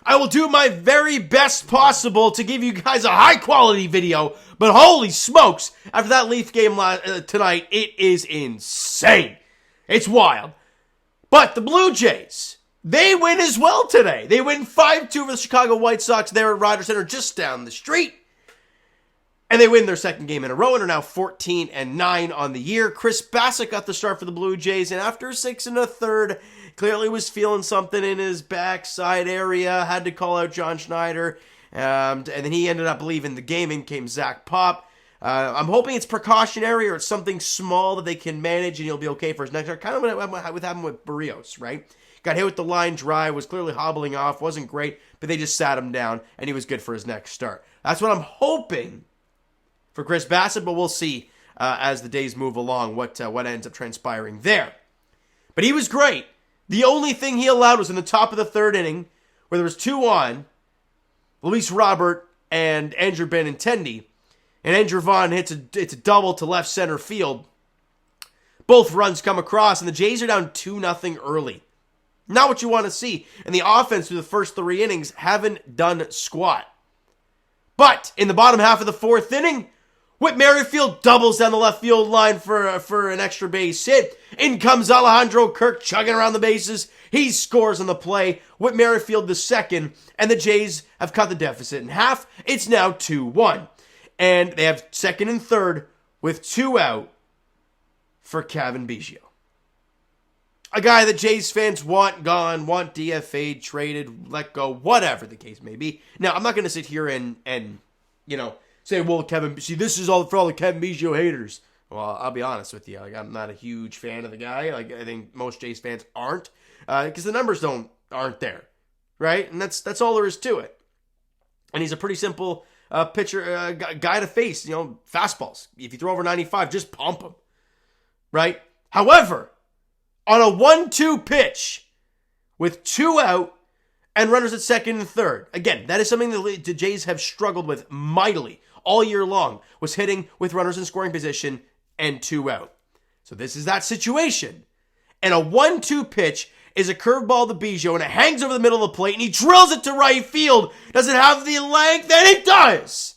I will do my very best possible to give you guys a high-quality video, but holy smokes, after that Leaf game tonight, it is insane. It's wild. But the Blue Jays, they win as well today. They win 5-2 over the Chicago White Sox there at Rogers Center, just down the street. And they win their second game in a row and are now 14-9 on the year. Chris Bassitt got the start for the Blue Jays, and after 6 1/3, clearly was feeling something in his backside area, had to call out John Schneider, and then he ended up leaving the game. In came Zach Pop. I'm hoping it's precautionary or it's something small that they can manage and he'll be okay for his next start. Kind of what happened with Barrios, right? Got hit with the line drive, was clearly hobbling off, wasn't great, but they just sat him down, and he was good for his next start. That's what I'm hoping for Chris Bassitt, but we'll see as the days move along what ends up transpiring there. But he was great. The only thing he allowed was in the top of the third inning, where there was 2 on, Luis Robert and Andrew Benintendi, and Andrew Vaughn hits a double to left center field. Both runs come across, and the Jays are down 2-0 early. Not what you want to see. And the offense through the first 3 innings haven't done squat. But in the bottom half of the 4th inning, Whit Merrifield doubles down the left field line for an extra base hit. In comes Alejandro Kirk chugging around the bases. He scores on the play. Whit Merrifield the second, and the Jays have cut the deficit in half. It's now 2-1. And they have second and third with 2 out for Cavan Biggio. A guy that Jays fans want gone, want DFA'd, traded, let go, whatever the case may be. Now, I'm not going to sit here and say, well, this is all for all the Cavan Biggio haters. Well, I'll be honest with you. I'm not a huge fan of the guy. I think most Jays fans aren't, because the numbers aren't there, right? And that's all there is to it. And he's a pretty simple pitcher, guy to face. Fastballs. If you throw over 95, just pump him, right? However, on a 1-2 pitch with 2 out and runners at second and third. Again, that is something the Jays have struggled with mightily all year long, was hitting with runners in scoring position and 2 out. So this is that situation. And a 1-2 pitch is a curveball to Biggio, and it hangs over the middle of the plate, and he drills it to right field. Does it have the length? And it does!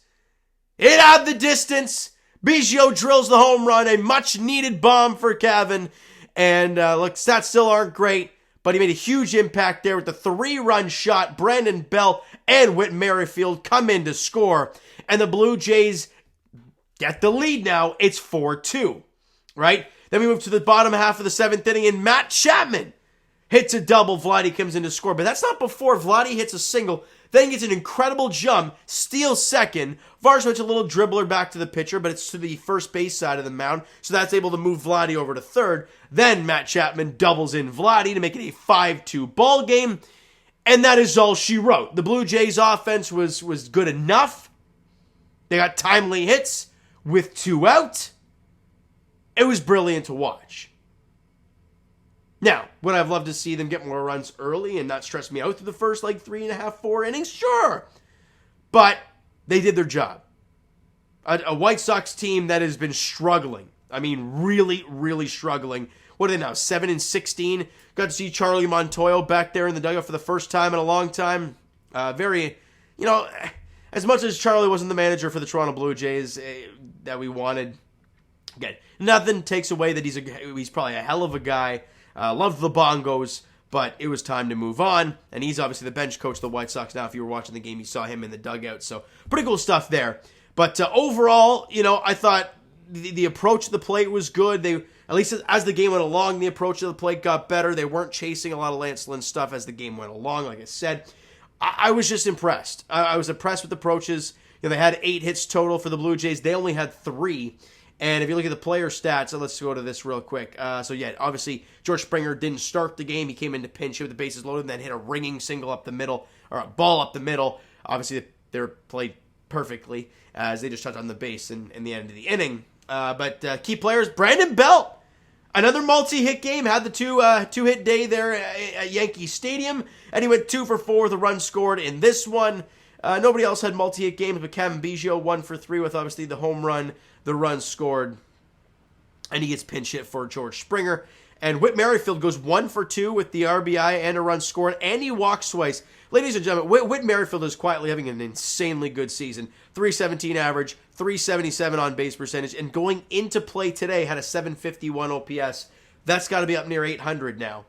It had the distance. Biggio drills the home run, a much-needed bomb for Cavan. And look, stats still aren't great, but he made a huge impact there with the 3-run shot. Brandon Belt and Whit Merrifield come in to score, and the Blue Jays get the lead now. It's 4-2, right? Then we move to the bottom half of the 7th inning, and Matt Chapman hits a double. Vladdy comes in to score, but that's not before Vladdy hits a single. Then gets an incredible jump, steals second. Varsovich a little dribbler back to the pitcher, but it's to the first base side of the mound, so that's able to move Vladdy over to third. Then Matt Chapman doubles in Vladdy to make it a 5-2 ball game, and that is all she wrote. The Blue Jays offense was good enough. They got timely hits with 2 out. It was brilliant to watch. Now, would I have loved to see them get more runs early and not stress me out through the first 3.5, 4 innings? Sure. But they did their job. A White Sox team that has been struggling. I mean, really, really struggling. What are they now, 7-16? Got to see Charlie Montoyo back there in the dugout for the first time in a long time. As much as Charlie wasn't the manager for the Toronto Blue Jays that we wanted, again, nothing takes away that he's probably a hell of a guy. Loved the bongos, but it was time to move on. And he's obviously the bench coach of the White Sox now. If you were watching the game, you saw him in the dugout. So pretty cool stuff there. But overall, I thought the approach to the plate was good. They, at least as the game went along, the approach to the plate got better. They weren't chasing a lot of Lance Lynn stuff as the game went along. Like I said, I was just impressed. I was impressed with the approaches. They had 8 hits total for the Blue Jays. They only had 3. And if you look at the player stats, so let's go to this real quick. Obviously, George Springer didn't start the game. He came into pinch hit with the bases loaded and then hit a ringing single up the middle, or a ball up the middle. Obviously, they were played perfectly as they just touched on the base in the end of the inning. But key players, Brandon Belt, another multi-hit game, had the two-hit day there at Yankee Stadium, and he went 2 for 4 with a run scored in this one. Nobody else had multi-hit games, but Cavan Biggio 1 for 3 with obviously the home run, the run scored, and he gets pinch hit for George Springer. And Whit Merrifield goes 1 for 2 with the RBI and a run scored, and he walks twice. Ladies and gentlemen, Whit Merrifield is quietly having an insanely good season. 317 average, 377 on base percentage, and going into play today had a 751 OPS. That's got to be up near 800 now.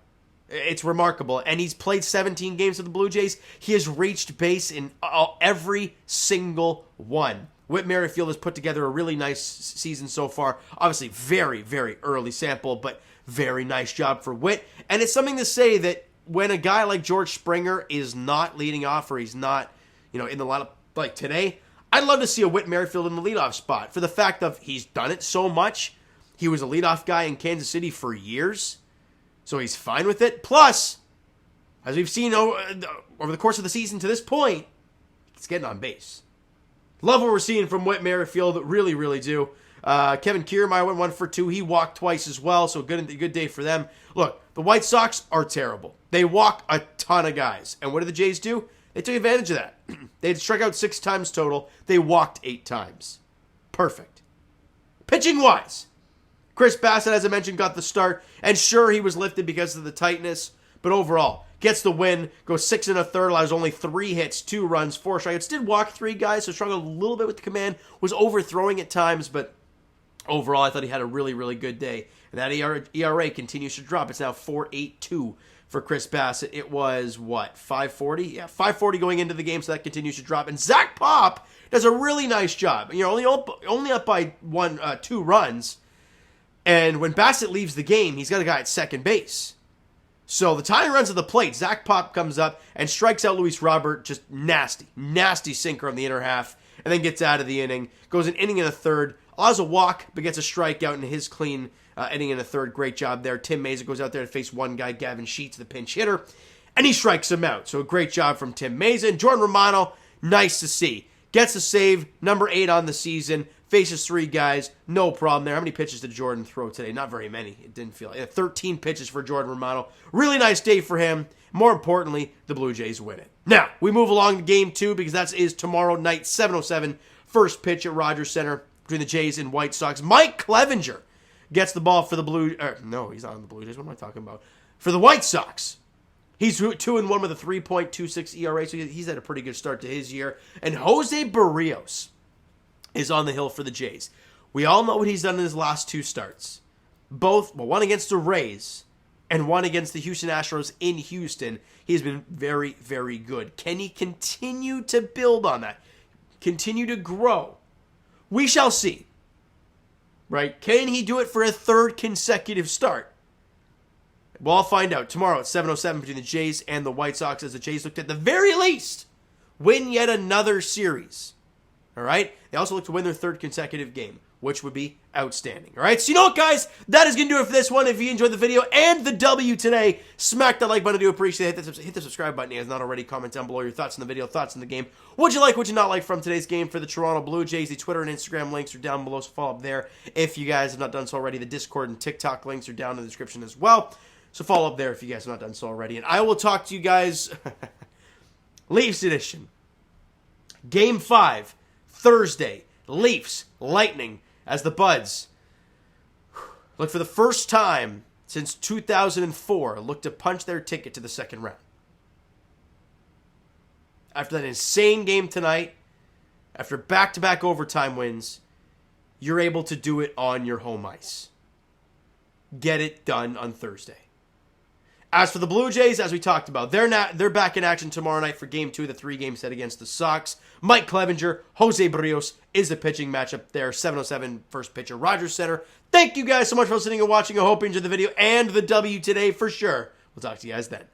It's remarkable. And he's played 17 games with the Blue Jays. He has reached base in every single one. Whit Merrifield has put together a really nice season so far. Obviously, very, very early sample, but very nice job for Whit. And it's something to say that when a guy like George Springer is not leading off, or he's not, in the lineup like today, I'd love to see a Whit Merrifield in the leadoff spot for the fact of he's done it so much. He was a leadoff guy in Kansas City for years, so he's fine with it. Plus, as we've seen over the course of the season to this point, he's getting on base. Love what we're seeing from Whit Merrifield. Really, really do. Kevin Kiermaier went 1 for 2. He walked twice as well, so good day for them. Look, the White Sox are terrible. They walk a ton of guys. And what did the Jays do? They took advantage of that. They had struck out 6 times total. They walked 8 times. Perfect. Pitching-wise, Chris Bassett, as I mentioned, got the start. And sure, he was lifted because of the tightness. But overall, gets the win, goes 6 1/3, allows only 3 hits, 2 runs, 4 strikeouts. Did walk 3 guys, so struggled a little bit with the command. Was overthrowing at times, but overall, I thought he had a really, really good day. And that ERA continues to drop. It's now 4.82 for Chris Bassett. It was, 540? Yeah, 540 going into the game, so that continues to drop. And Zach Pop does a really nice job. Only up by 2 runs. And when Bassett leaves the game, he's got a guy at second base. So the time he runs to the plate, Zach Pop comes up and strikes out Luis Robert. Just nasty sinker on the inner half, and then gets out of the inning. Goes an inning and a third, allows a walk, but gets a strikeout in his clean inning and a third. Great job there. Tim Mayza goes out there to face one guy, Gavin Sheets, the pinch hitter, and he strikes him out. So a great job from Tim Mayza. And Jordan Romano, nice to see. Gets a save, number 8 on the season. Faces 3 guys, no problem there. How many pitches did Jordan throw today? Not very many. It didn't feel like 13 pitches for Jordan Romano. Really nice day for him. More importantly, the Blue Jays win it. Now, we move along to Game 2 because that is tomorrow night, 7:07. First pitch at Rogers Center between the Jays and White Sox. Mike Clevenger gets the ball for the no, he's not on the Blue Jays. What am I talking about? For the White Sox. He's 2-1 with a 3.26 ERA, so he's had a pretty good start to his year. And Jose Barrios is on the hill for the Jays. We all know what he's done in his last 2 starts. One against the Rays and one against the Houston Astros in Houston. He's been very, very good. Can he continue to build on that? Continue to grow? We shall see. Right? Can he do it for a 3rd consecutive start? Well, I'll find out tomorrow at 7:07 between the Jays and the White Sox, as the Jays looked at the very least win yet another series. All right? They also look to win their 3rd consecutive game, which would be outstanding. All right? So you know what, guys? That is going to do it for this one. If you enjoyed the video and the W today, smack that like button. I do appreciate it. Hit the subscribe button if not already. Comment down below your thoughts on the video, thoughts on the game. What'd you like, what'd you not like from today's game for the Toronto Blue Jays? The Twitter and Instagram links are down below, so follow up there. If you guys have not done so already, the Discord and TikTok links are down in the description as well. So follow up there if you guys have not done so already. And I will talk to you guys Leafs edition. Game 5, Thursday. Leafs, Lightning, as the Buds look for the first time since 2004, look to punch their ticket to the 2nd round. After that insane game tonight, after back-to-back overtime wins, you're able to do it on your home ice. Get it done on Thursday. As for the Blue Jays, as we talked about, they're back in action tomorrow night for Game 2 of the 3-game set against the Sox. Mike Clevenger, Jose Barrios is the pitching matchup there. 7:07 first pitch at Rogers Center. Thank you guys so much for listening and watching. I hope you enjoyed the video and the W today for sure. We'll talk to you guys then.